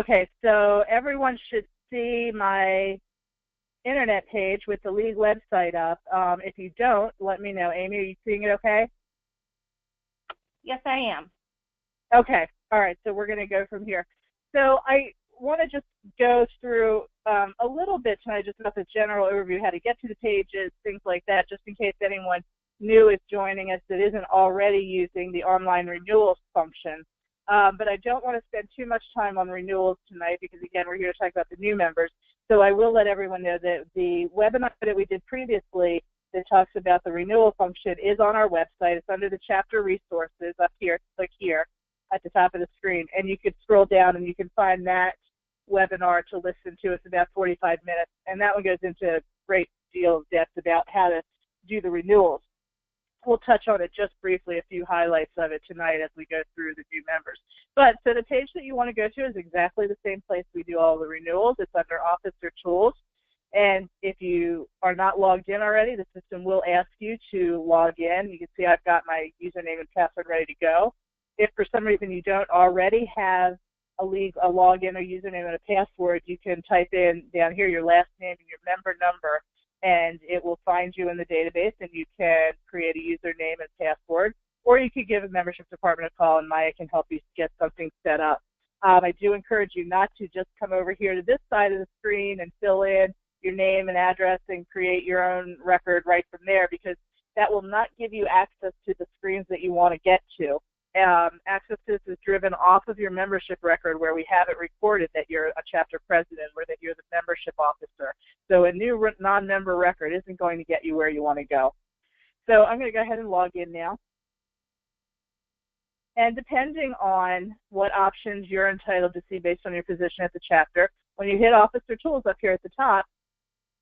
Okay, so everyone should see my internet page with the league website up. If you don't, let me know. Amy, are you seeing it okay? Yes, I am. Okay, all right, so we're going to go from here. So I want to just go through a little bit tonight, just about the general overview, how to get to the pages, things like that, just in case anyone new is joining us that isn't already using the online renewals function. But I don't want to spend too much time on renewals tonight because, again, we're here to talk about the new members. So I will let everyone know that the webinar that we did previously that talks about the renewal function is on our website. It's under the chapter resources up here. Click here at the top of the screen, and you can scroll down and you can find that webinar to listen to. It's about 45 minutes, and that one goes into a great deal of depth about how to do the renewals. We'll touch on it just briefly, a few highlights of it tonight as we go through the new members. But so the page that you want to go to is exactly the same place we do all the renewals. It's under Officer Tools. And if you are not logged in already, the system will ask you to log in. You can see I've got my username and password ready to go. If for some reason you don't already have a login or username and a password, you can type in down here your last name and your member number, and it will find you in the database, and you can create a username and password, or you could give a membership department a call, and Maya can help you get something set up. I do encourage you not to just come over here to this side of the screen and fill in your name and address and create your own record right from there, because that will not give you access to the screens that you want to get to. Access to this is driven off of your membership record, where we have it recorded that you're a chapter president or that you're the membership officer. So a new non-member record isn't going to get you where you want to go. So I'm going to go ahead and log in now. And depending on what options you're entitled to see based on your position at the chapter, when you hit Officer Tools up here at the top,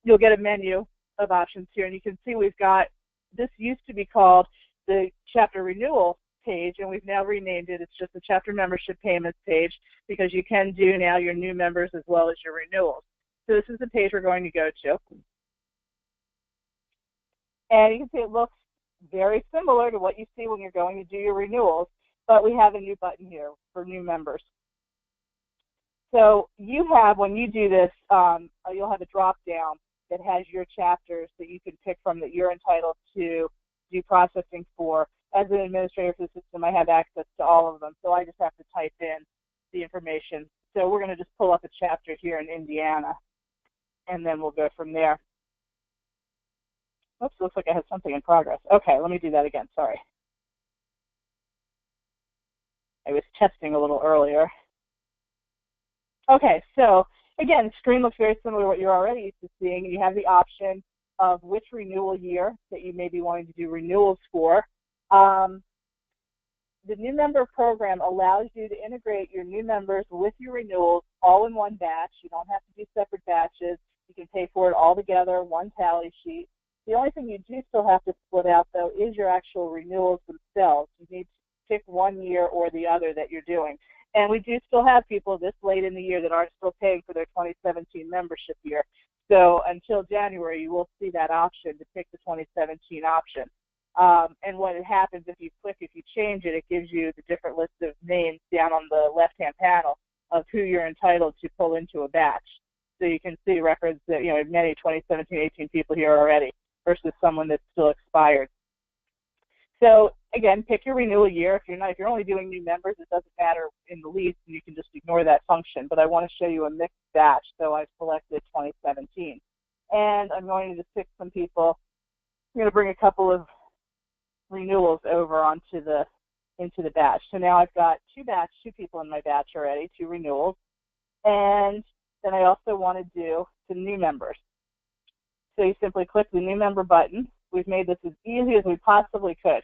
you'll get a menu of options here. And you can see we've got, this used to be called the chapter renewal page, and we've now renamed it. It's just the chapter membership payments page, because you can do now your new members as well as your renewals. So this is the page we're going to go to. And you can see it looks very similar to what you see when you're going to do your renewals, but we have a new button here for new members. So you have, when you do this, you'll have a drop down that has your chapters that you can pick from that you're entitled to do processing for. As an administrator for the system, I have access to all of them, so I just have to type in the information. So we're going to just pull up a chapter here in Indiana, and then we'll go from there. Oops, looks like I have something in progress. Okay, let me do that again, sorry. I was testing a little earlier. Okay, so again, the screen looks very similar to what you're already used to seeing. You have the option of which renewal year that you may be wanting to do renewals for. The new member program allows you to integrate your new members with your renewals all in one batch. You don't have to do separate batches. You can pay for it all together, one tally sheet. The only thing you do still have to split out, though, is your actual renewals themselves. You need to pick one year or the other that you're doing. And we do still have people this late in the year that are still paying for their 2017 membership year. So until January, you will see that option to pick the 2017 option. And what happens if you change it, it gives you the different list of names down on the left-hand panel of who you're entitled to pull into a batch. So you can see records that, you know, many 2017, 18 people here already versus someone that's still expired. So again, pick your renewal year. If you're only doing new members, it doesn't matter in the least, and you can just ignore that function. But I want to show you a mixed batch, so I've selected 2017. And I'm going to just pick some people. I'm going to bring a couple of renewals over into the batch. So now I've got two people in my batch already, two renewals. And then I also want to do some new members. So you simply click the new member button. We've made this as easy as we possibly could.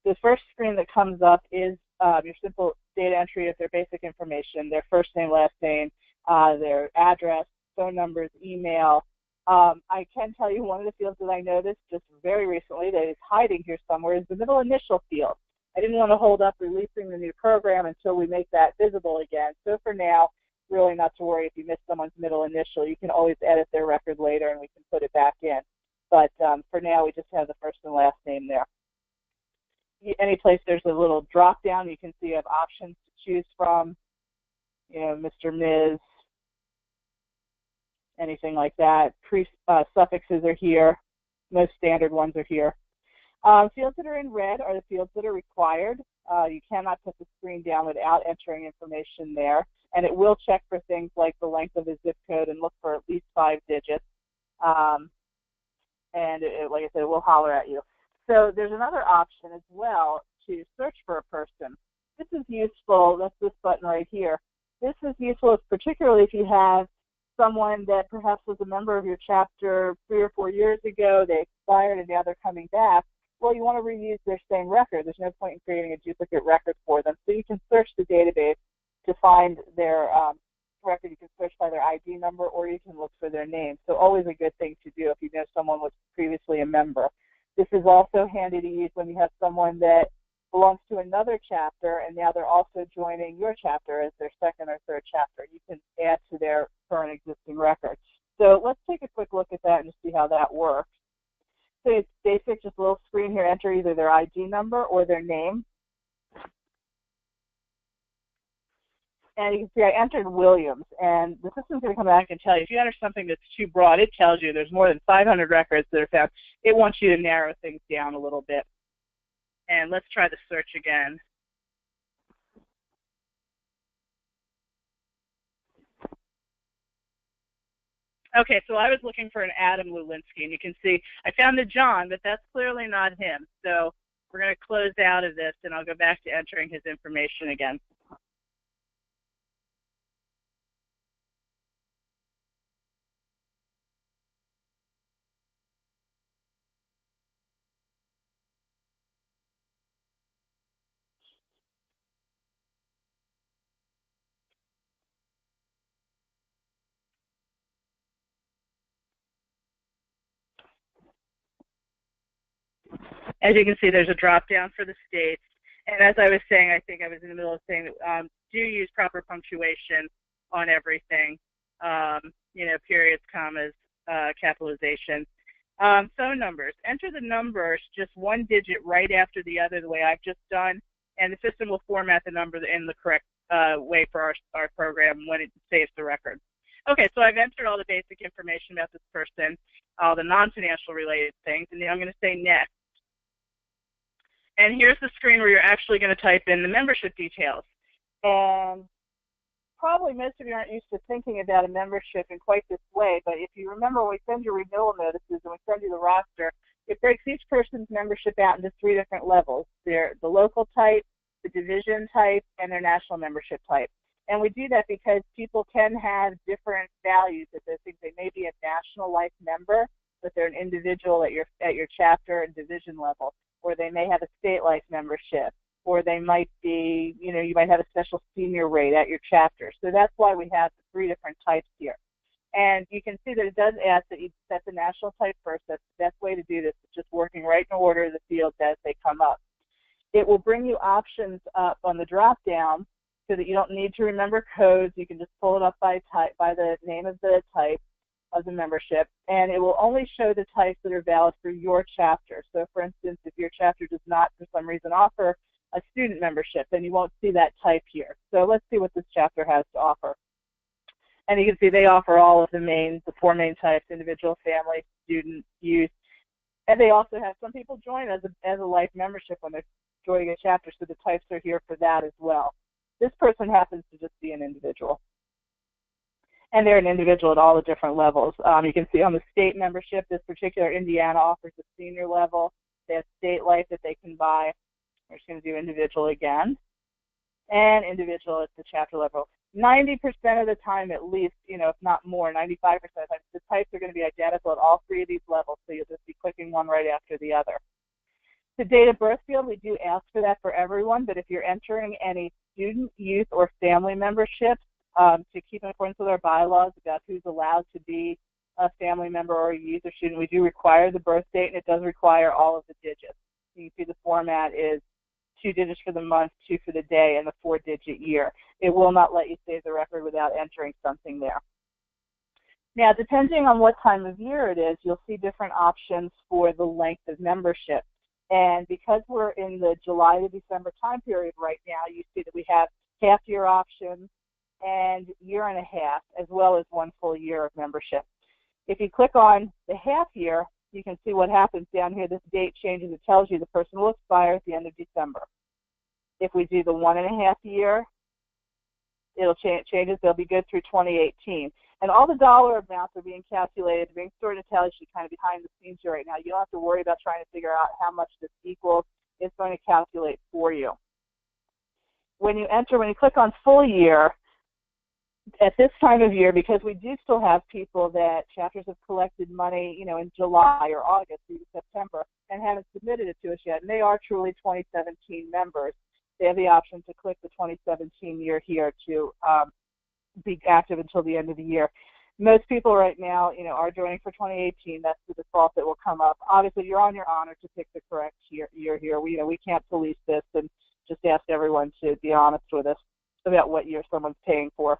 The first screen that comes up is your simple data entry of their basic information, their first name, last name, their address, phone numbers, email. I can tell you one of the fields that I noticed just very recently that is hiding here somewhere is the middle initial field. I didn't want to hold up releasing the new program until we make that visible again. So for now, really not to worry if you miss someone's middle initial. You can always edit their record later and we can put it back in. But for now, we just have the first and last name there. Any place there's a little drop down, you can see you have options to choose from. Mr., Ms., anything like that. Suffixes are here. Most standard ones are here. Fields that are in red are the fields that are required. You cannot put the screen down without entering information there. And it will check for things like the length of the zip code and look for at least 5 digits. And like I said, it will holler at you. So there's another option as well to search for a person. This is useful. That's this button right here. This is useful particularly if you have someone that perhaps was a member of your chapter 3 or 4 years ago, they expired and now they're coming back. Well, you want to reuse their same record. There's no point in creating a duplicate record for them. So you can search the database to find their record. You can search by their ID number, or you can look for their name. So always a good thing to do if you know someone was previously a member. This is also handy to use when you have someone that belongs to another chapter and now they're also joining your chapter as their second or third chapter. You can add to their current existing records. So let's take a quick look at that and see how that works. So it's basic, just a little screen here, enter either their ID number or their name. And you can see I entered Williams, and the system's going to come back and tell you, if you enter something that's too broad, it tells you there's more than 500 records that are found. It wants you to narrow things down a little bit. And let's try the search again. Okay, so I was looking for an Adam Lulinski, and you can see I found a John, but that's clearly not him. So we're going to close out of this, and I'll go back to entering his information again. As you can see, there's a drop down for the states. And as I was saying, I think I was in the middle of saying that do use proper punctuation on everything, periods, commas, capitalization. Phone numbers. Enter the numbers just one digit right after the other, the way I've just done, and the system will format the number in the correct way for our program when it saves the record. Okay, so I've entered all the basic information about this person, all the non-financial related things, and then I'm going to say next. And here's the screen where you're actually going to type in the membership details. And probably most of you aren't used to thinking about a membership in quite this way, but if you remember when we send you renewal notices and we send you the roster, it breaks each person's membership out into 3 different levels. They're the local type, the division type, and their national membership type. And we do that because people can have different values. If they think they may be a national life member, but they're an individual at your chapter and division level, or they may have a state life membership, or they might be, you might have a special senior rate at your chapter. So that's why we have the 3 different types here. And you can see that it does ask that you set the national type first. That's the best way to do this. It's just working right in order of the fields as they come up. It will bring you options up on the drop down so that you don't need to remember codes. You can just pull it up by type, by the name of the type of the membership, and it will only show the types that are valid for your chapter. So for instance, if your chapter does not for some reason offer a student membership, then you won't see that type here. So let's see what this chapter has to offer. And you can see they offer all of the 4 main types: individual, family, student, youth. And they also have some people join as a life membership when they're joining a chapter, so the types are here for that as well. This person happens to just be an individual. And they're an individual at all the different levels. You can see on the state membership, this particular Indiana offers a senior level. They have state life that they can buy. We're just going to do individual again. And individual at the chapter level. 90% of the time, at least, if not more, 95% of the time, the types are going to be identical at all 3 of these levels, so you'll just be clicking one right after the other. The date of birth field, we do ask for that for everyone, but if you're entering any student, youth, or family memberships, to keep in accordance with our bylaws about who's allowed to be a family member or a youth or student, we do require the birth date, and it does require all of the digits. You can see the format is 2 digits for the month, 2 for the day, and the 4-digit year. It will not let you save the record without entering something there. Now, depending on what time of year it is, you'll see different options for the length of membership. And because we're in the July to December time period right now, you see that we have half-year options, and year and a half, as well as 1 full year of membership. If you click on the half year, you can see what happens down here. This date changes. It tells you the person will expire at the end of December. If we do the 1.5 year, it'll changes. They'll be good through 2018. And all the dollar amounts are being calculated, being stored in IntelliSheet kind of behind the scenes here right now. You don't have to worry about trying to figure out how much this equals. It's going to calculate for you. When you click on full year, at this time of year, because we do still have people that chapters have collected money, in July or August through September and haven't submitted it to us yet, and they are truly 2017 members, they have the option to click the 2017 year here to be active until the end of the year. Most people right now, are joining for 2018. That's the default that will come up. Obviously, you're on your honor to pick the correct year here. We can't police this and just ask everyone to be honest with us about what year someone's paying for.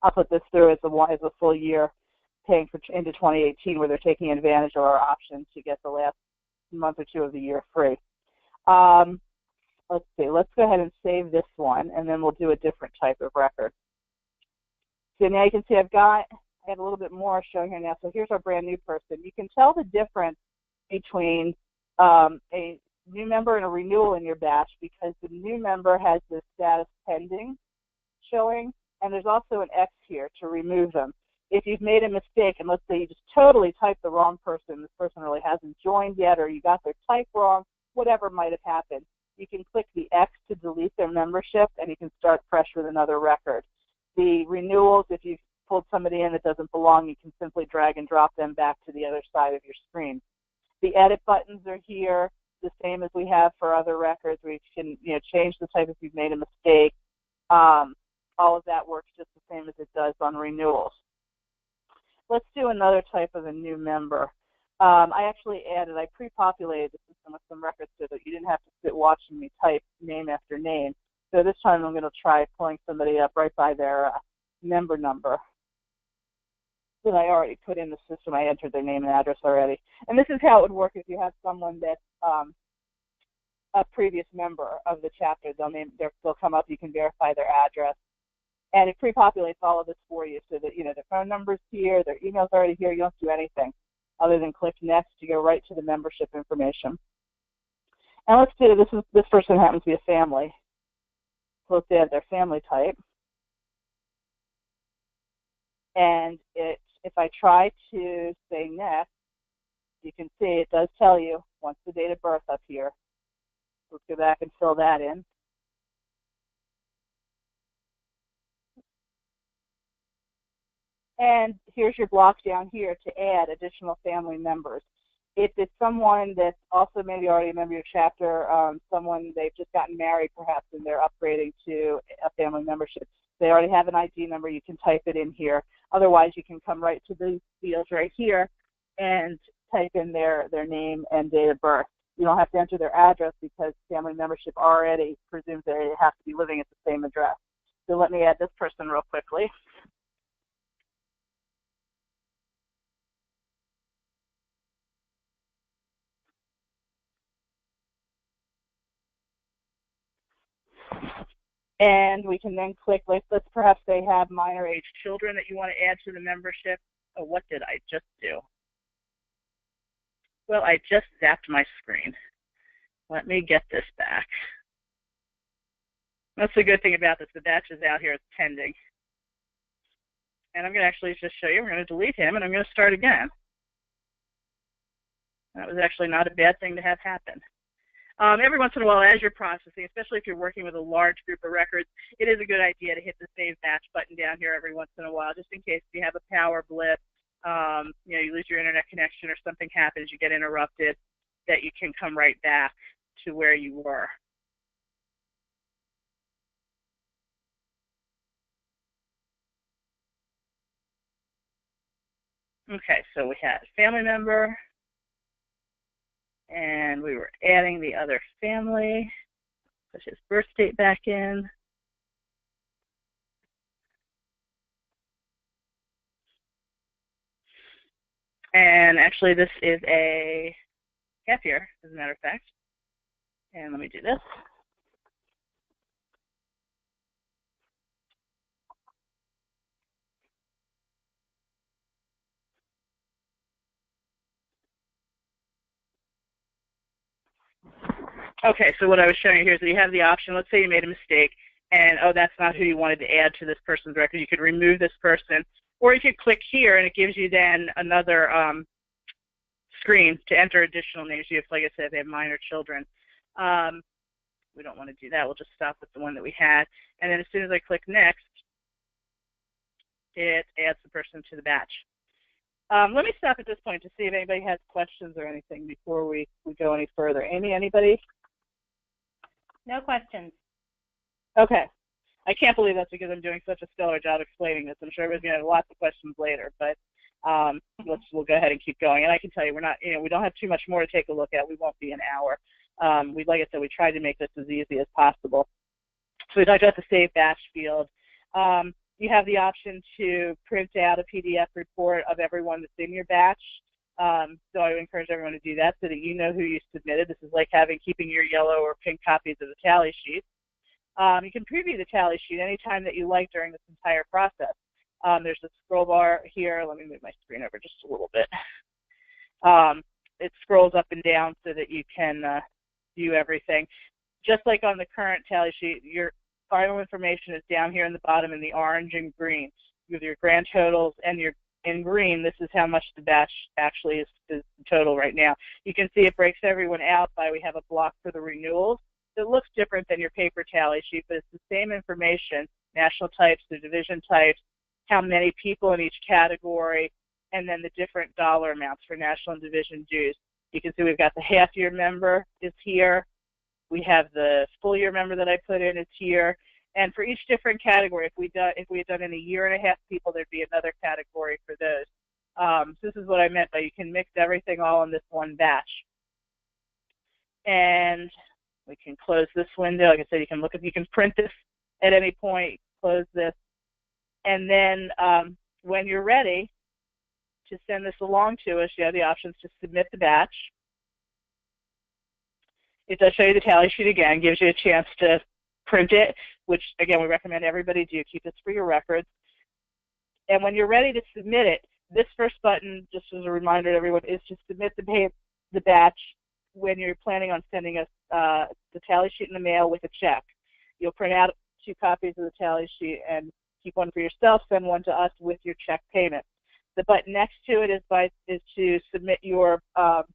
I'll put this through as a full year paying for into 2018, where they're taking advantage of our option to get the last month or two of the year free. Let's see. Let's go ahead and save this one, and then we'll do a different type of record. So now you can see I have a little bit more showing here now. So here's our brand new person. You can tell the difference between a new member and a renewal in your batch, because the new member has the status pending showing, and there's also an X here to remove them. If you've made a mistake, and let's say you just totally typed the wrong person, this person really hasn't joined yet, or you got their type wrong, whatever might have happened, you can click the X to delete their membership, and you can start fresh with another record. The renewals, if you've pulled somebody in that doesn't belong, you can simply drag and drop them back to the other side of your screen. The edit buttons are here, the same as we have for other records, where you can change the type if you've made a mistake. All of that works just the same as it does on renewals. Let's do another type of a new member. I pre-populated the system with some records so that you didn't have to sit watching me type name after name. So this time I'm going to try pulling somebody up right by their member number that I already put in the system. I entered their name and address already. And this is how it would work if you have someone that's a previous member of the chapter. They'll come up, you can verify their address. And it pre-populates all of this for you so that, their phone number's here, their email's already here. You don't do anything other than click next to go right to the membership information. And let's do this person happens to be a family. So let's add their family type. And if I try to say next, you can see it does tell you once the date of birth up here. Let's go back and fill that in. And here's your block down here to add additional family members. If it's someone that's also maybe already a member of your chapter, someone they've just gotten married perhaps and they're upgrading to a family membership, they already have an ID number, you can type it in here. Otherwise, you can come right to these fields right here and type in their name and date of birth. You don't have to enter their address because family membership already presumes they have to be living at the same address. So let me add this person real quickly. And we can then click, let's perhaps they have minor age children that you want to add to the membership. Oh, what did I just do? Well, I just zapped my screen. Let me get this back. That's the good thing about this. The batch is out here, it's pending. And I'm going to actually just show you. We're going to delete him, and I'm going to start again. That was actually not a bad thing to have happen. Every once in a while, as you're processing, especially if you're working with a large group of records, it is a good idea to hit the Save Batch button down here every once in a while, just in case you have a power blip, you lose your internet connection or something happens, you get interrupted, that you can come right back to where you were. Okay, so we had a family member, and we were adding the other family. Put his birth date back in. And actually, this is a half year, as a matter of fact. And let me do this. Okay, so what I was showing you here is that you have the option. Let's say you made a mistake, and oh, that's not who you wanted to add to this person's record. You could remove this person, or you could click here, and it gives you then another screen to enter additional names. You have, like I said, they have minor children. We don't want to do that. We'll just stop with the one that we had. And then as soon as I click next, it adds the person to the batch. Let me stop at this point to see if anybody has questions or anything before we go any further. Amy, anybody? No questions. Okay. I can't believe that's because I'm doing such a stellar job explaining this. I'm sure everybody's going to have lots of questions later, but we'll go ahead and keep going. And I can tell you, we don't have too much more to take a look at. We won't be an hour. Like I said, we tried to make this as easy as possible. So we talked about the save batch field. You have the option to print out a PDF report of everyone that's in your batch. So I would encourage everyone to do that so that you know who you submitted. This is like keeping your yellow or pink copies of the tally sheet. You can preview the tally sheet anytime that you like during this entire process. There's a scroll bar here. Let me move my screen over just a little bit. It scrolls up and down so that you can view everything. Just like on the current tally sheet, your final information is down here in the bottom in the orange and green. With your grand totals and in green, this is how much the batch actually is the total right now. You can see it breaks everyone out by we have a block for the renewals. It looks different than your paper tally sheet, but it's the same information, national types, the division types, how many people in each category, and then the different dollar amounts for national and division dues. You can see we've got the half-year member is here. We have the full-year member that I put in is here. And for each different category, if we had done in a year and a half people, there'd be another category for those. So this is what I meant by you can mix everything all in this one batch. And we can close this window. Like I said, you can print this at any point, close this. And then when you're ready to send this along to us, you have the options to submit the batch. It does show you the tally sheet again, gives you a chance to print it, which again, we recommend everybody do. Keep this for your records. And when you're ready to submit it, this first button, just as a reminder to everyone, is to submit the batch when you're planning on sending us the tally sheet in the mail with a check. You'll print out 2 copies of the tally sheet and keep one for yourself, send one to us with your check payment. The button next to it is to submit your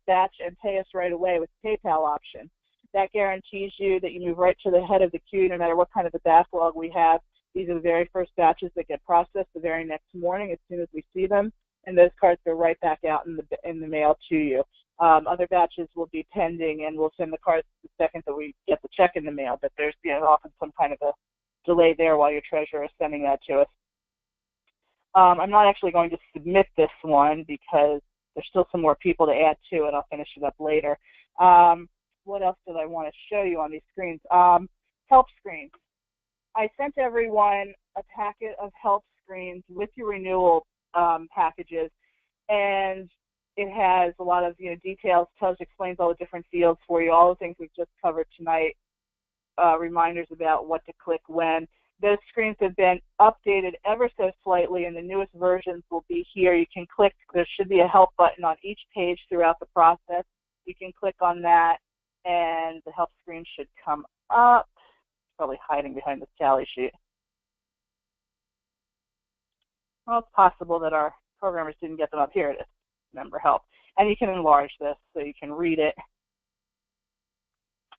batch and pay us right away with the PayPal option. That guarantees you that you move right to the head of the queue no matter what kind of a backlog we have. These are the very first batches that get processed the very next morning as soon as we see them, and those cards go right back out in the mail to you. Other batches will be pending, and we'll send the cards the second that we get the check in the mail, but there's often some kind of a delay there while your treasurer is sending that to us. I'm not actually going to submit this one because there's still some more people to add to it. I'll finish it up later. What else did I want to show you on these screens? Help screens. I sent everyone a packet of help screens with your renewal packages, and it has a lot of details, explains all the different fields for you, all the things we've just covered tonight, reminders about what to click when. Those screens have been updated ever so slightly, and the newest versions will be here. You can click, there should be a help button on each page throughout the process. You can click on that, and the help screen should come up. It's probably hiding behind the tally sheet. Well, it's possible that our programmers didn't get them up. Here it is, member help. And you can enlarge this so you can read it.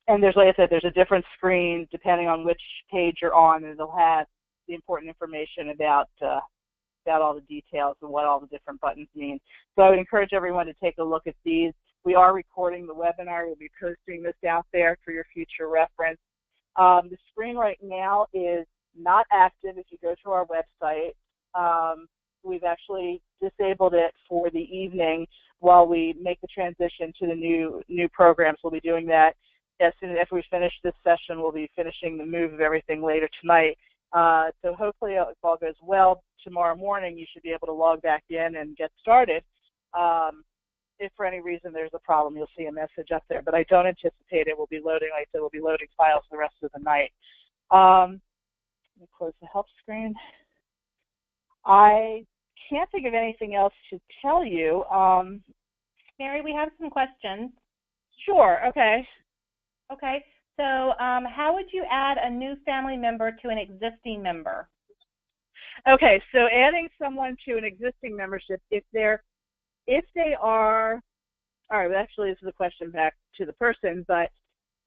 And there's, like I said, there's a different screen depending on which page you're on, and it'll have the important information about all the details and what all the different buttons mean. So I would encourage everyone to take a look at these. We are recording the webinar. We'll be posting this out there for your future reference. The screen right now is not active if you go to our website. We've actually disabled it for the evening while we make the transition to the new programs. We'll be doing that as soon as we finish this session. We'll be finishing the move of everything later tonight. So hopefully, if all goes well, tomorrow morning you should be able to log back in and get started. If for any reason there's a problem, you'll see a message up there, but I don't anticipate it will be loading. Like I said, we'll be loading files the rest of the night. Let me close the help screen. I can't think of anything else to tell you. Mary, we have some questions. Sure, okay. Okay. So how would you add a new family member to an existing member? Okay, so adding someone to an existing membership, if they are, all right, well, actually this is a question back to the person, but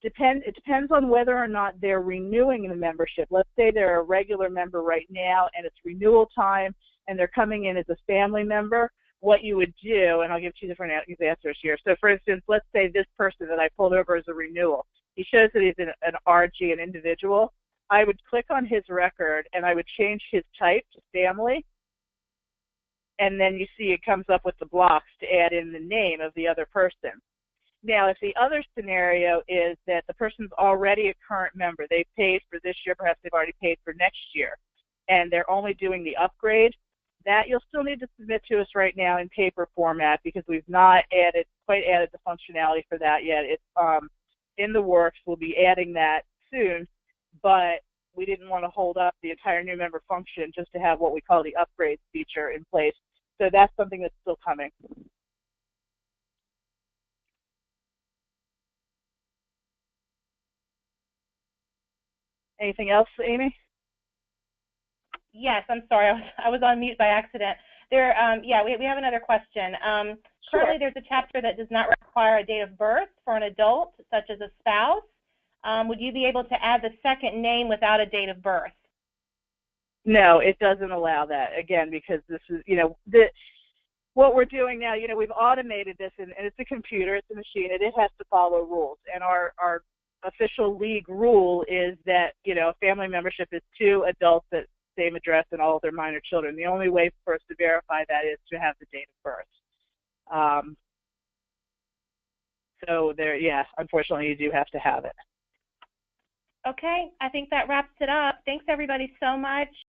it depends on whether or not they're renewing the membership. Let's say they're a regular member right now and it's renewal time and they're coming in as a family member. What you would do, and I'll give 2 different answers here. So for instance, let's say this person that I pulled over as a renewal, he shows that he's an RG, an individual. I would click on his record and I would change his type to family, and then you see it comes up with the blocks to add in the name of the other person. Now, if the other scenario is that the person's already a current member, they've paid for this year, perhaps they've already paid for next year, and they're only doing the upgrade, that you'll still need to submit to us right now in paper format because we've not quite added the functionality for that yet. It's in the works. We'll be adding that soon, but we didn't want to hold up the entire new member function just to have what we call the upgrade feature in place. So that's something that's still coming. Anything else, Amy? Yes, I'm sorry, I was on mute by accident. Yeah, we have another question. Currently, there's a chapter that does not require a date of birth for an adult, such as a spouse. Would you be able to add the second name without a date of birth? No, it doesn't allow that, again, because this is, what we're doing now, we've automated this, and it's a computer, it's a machine, and it has to follow rules. And our official league rule is that, a family membership is 2 adults at same address and all of their minor children. The only way for us to verify that is to have the date of birth. So unfortunately you do have to have it. Okay, I think that wraps it up. Thanks everybody so much.